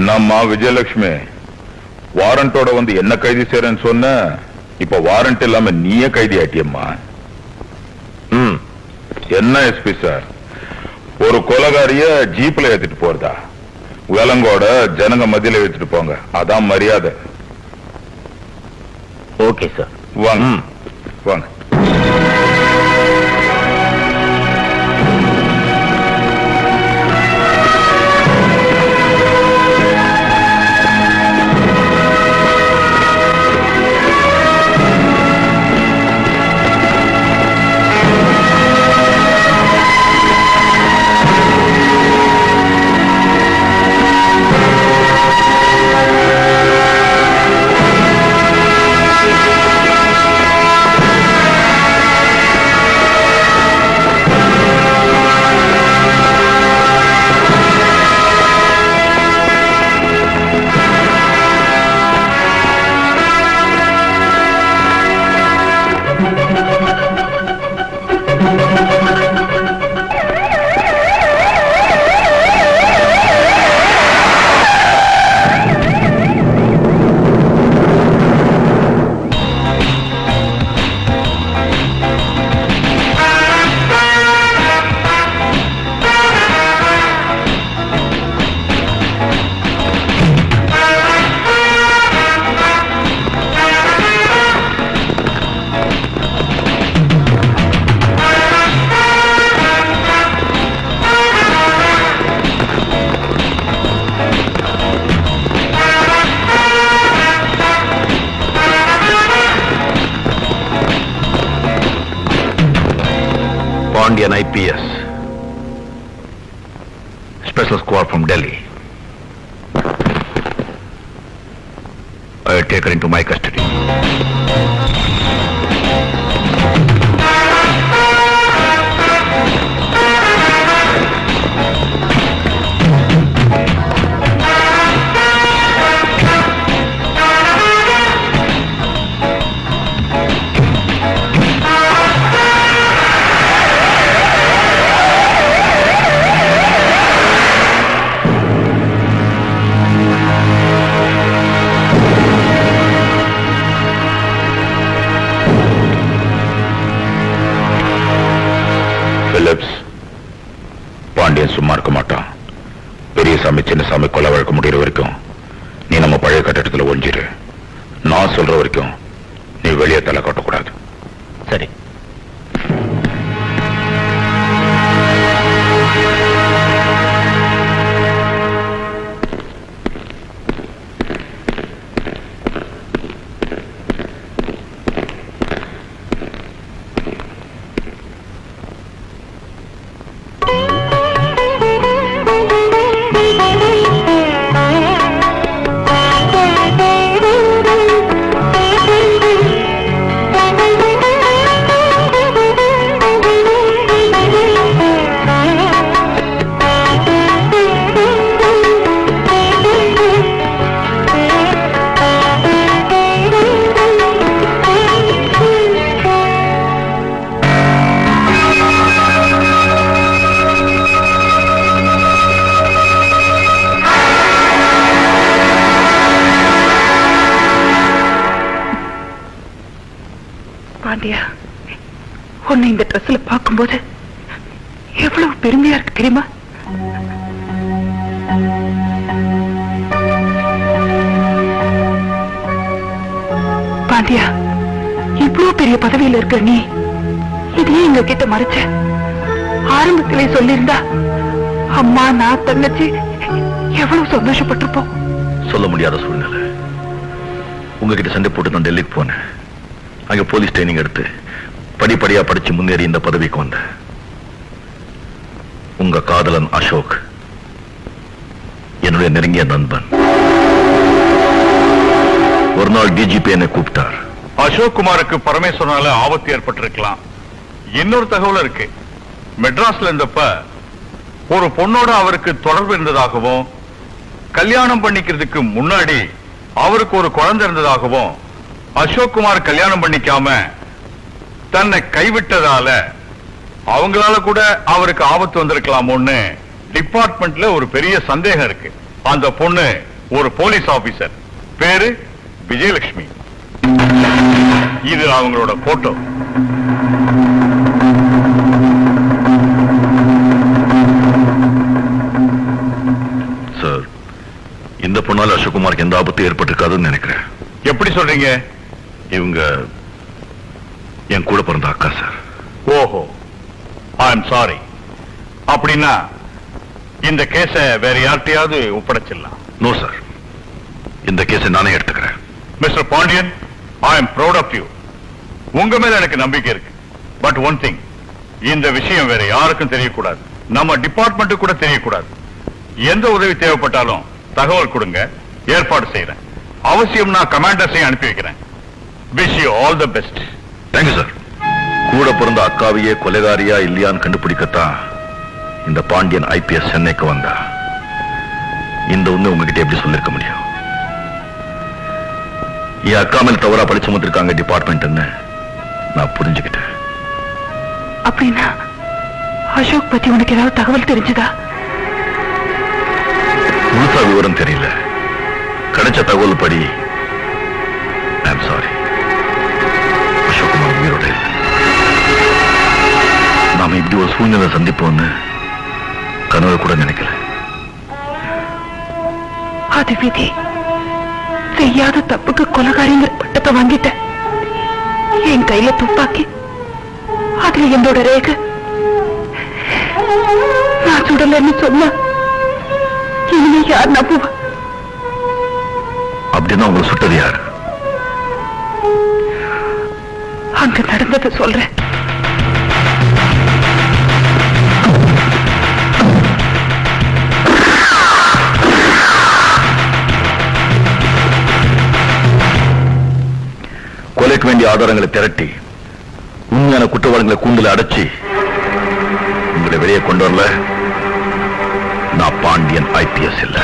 நம்ம விஜயலட்சுமி வாரண்டோட வந்து என்ன கைது செய்யறேன்னு சொன்ன, இப்ப வாரண்ட் இல்லாம நீயே கைதி ஆட்டியம்மா. என்ன எஸ்பி சார், ஒரு கொலகாரிய ஜீப்ல ஏத்திட்டு போறதா? விலங்கோட ஜனங்க மத்தியில ஏத்திட்டு போங்க, அதான் மரியாதை. Okay sir. வாங்க வாங்க. An IPS special squad from Delhi. I will take her into my custody. Pandian சும்மா இருக்க மாட்டான். பெரிய சாமி சின்ன சாமி கொலை வழக்கு முடிகிற வரைக்கும் நீ நம்ம பழைய கட்டடத்தில் ஒழிஞ்சிரு. நான் சொல்ற வரைக்கும் நீ வெளியே தலை காட்டக்கூடாது. சரி. பாண்டியா, உன்னை இந்த ட்ரெஸ்ல பார்க்கும்போது எவ்வளவு பெருமையா இருக்கு தெரியுமா? பாண்டியா, இவ்வளவு பெரிய பதவியில இருக்கிற நீ இதையே எங்க கிட்ட மறைச்ச. ஆரம்பத்திலே சொல்லியிருந்தா அம்மா நான் தங்கச்சி எவ்வளவு சந்தோஷப்பட்டிருப்போம். சொல்ல முடியாத சூழ்நிலை. உங்ககிட்ட சண்டை போட்டு நான் டெல்லிக்கு போனேன். அங்க போலீஸ் ட்ரைனிங் எடுத்து படிப்படியா படிச்சு முன்னேறி இந்த பதவிக்கு வந்த உங்க காதலன் அசோக் என்னுடைய நெருங்கிய நண்பன். ஒரு நாள் டிஜிபி என்னை கூப்பிட்டார். அசோக் குமாருக்கு பரமேஸ்வரனால ஆபத்து ஏற்பட்டிருக்கலாம். இன்னொரு தகவல் இருக்கு. மெட்ராஸ்ல இருந்தப்ப ஒரு பொண்ணோட அவருக்கு தொடர்பு இருந்ததாகவும், கல்யாணம் பண்ணிக்கிறதுக்கு முன்னாடி அவருக்கு ஒரு குழந்தை இருந்ததாகவும், அசோக் குமார் கல்யாணம் பண்ணிக்காம தன்னை கைவிட்டதால அவங்களால கூட அவருக்கு ஆபத்து வந்திருக்கலாமோன்னு டிபார்ட்மெண்ட்ல ஒரு பெரிய சந்தேகம் இருக்கு. அந்த பொண்ணு ஒரு போலீஸ் ஆபீசர், பேரு விஜயலட்சுமி. இது அவங்களோட போட்டோ. சார், இந்த பொண்ணால அசோக்குமாருக்கு எந்த ஆபத்து ஏற்பட்டிருக்காதுன்னு நினைக்கிறேன். எப்படி சொல்றீங்க? இவங்க என் கூட பிறந்த அக்கா சார். ஓஹோ, ஐ எம் சாரி. அப்படின்னா இந்த கேஸ வேற யார்கிட்டயாவது ஒப்படைச்சிடலாம். நோ சார், இந்த கேஸை நானே எடுத்துக்கிறேன். Mister Pandian, I am proud of you. உங்க மேல எனக்கு நம்பிக்கை இருக்கு. பட் ஒன் திங், இந்த விஷயம் வேற யாருக்கும் தெரியக்கூடாது. நம்ம டிபார்ட்மெண்ட்டுக்கு கூட தெரியக்கூடாது. எந்த உதவி தேவைப்பட்டாலும் தகவல் கொடுங்க, ஏற்பாடு செய்யறேன். அவசியம்னா கமாண்டர்ஸையும் அனுப்பி வைக்கிறேன். Wish you all the best. Thank you sir. கூட பிறந்த அக்காவையே கொலைகாரியா இல்லையான்னு கண்டுபிடிக்கத்தான் இந்த பாண்டியன் ஐபிஎஸ் சென்னைக்கு வந்தா. இந்த உண்மை உங்ககிட்ட எப்படி சொல்லிருக்க முடியும்? என் அக்கா மேல தவறா படிச்சு வந்திருக்காங்க டிபார்ட்மெண்ட்னு நான் புரிஞ்சுக்கிட்டேன். அப்படின்னா அசோக் பத்தி உனக்கு ஏதாவது தகவல் தெரிஞ்சதா? முழுசா விவரம் தெரியல. கிடைச்ச தகவல் படி ஐ எம் சாரி, அசோக்குமார் உயிரோட இல்லை. நாம இப்படி ஒரு சூழ்நிலை சந்திப்போம்னு கனவு கூட நினைக்கல. அது விதி. செய்யாத தப்புக்கு கொலைகாரிங்கிற பட்டத்தை வாங்கிட்ட. என் கையில துப்பாக்கி, அதுல என்னோட ரேகை. நான் சுடலன்னு சொன்ன இனிமே யார் நம்புவா? அப்படின்னா உங்களை சுட்டது யாரு? அங்க நடந்ததை சொல்றேன். கொலைக்கு வேண்டிய ஆதாரங்களை திரட்டி உண்மையான குற்றவாளிகளை கூண்டில் அடைச்சி உங்களை வெளியே கொண்டு வரல நான் பாண்டியன் ஐபிஎஸ் இல்லை.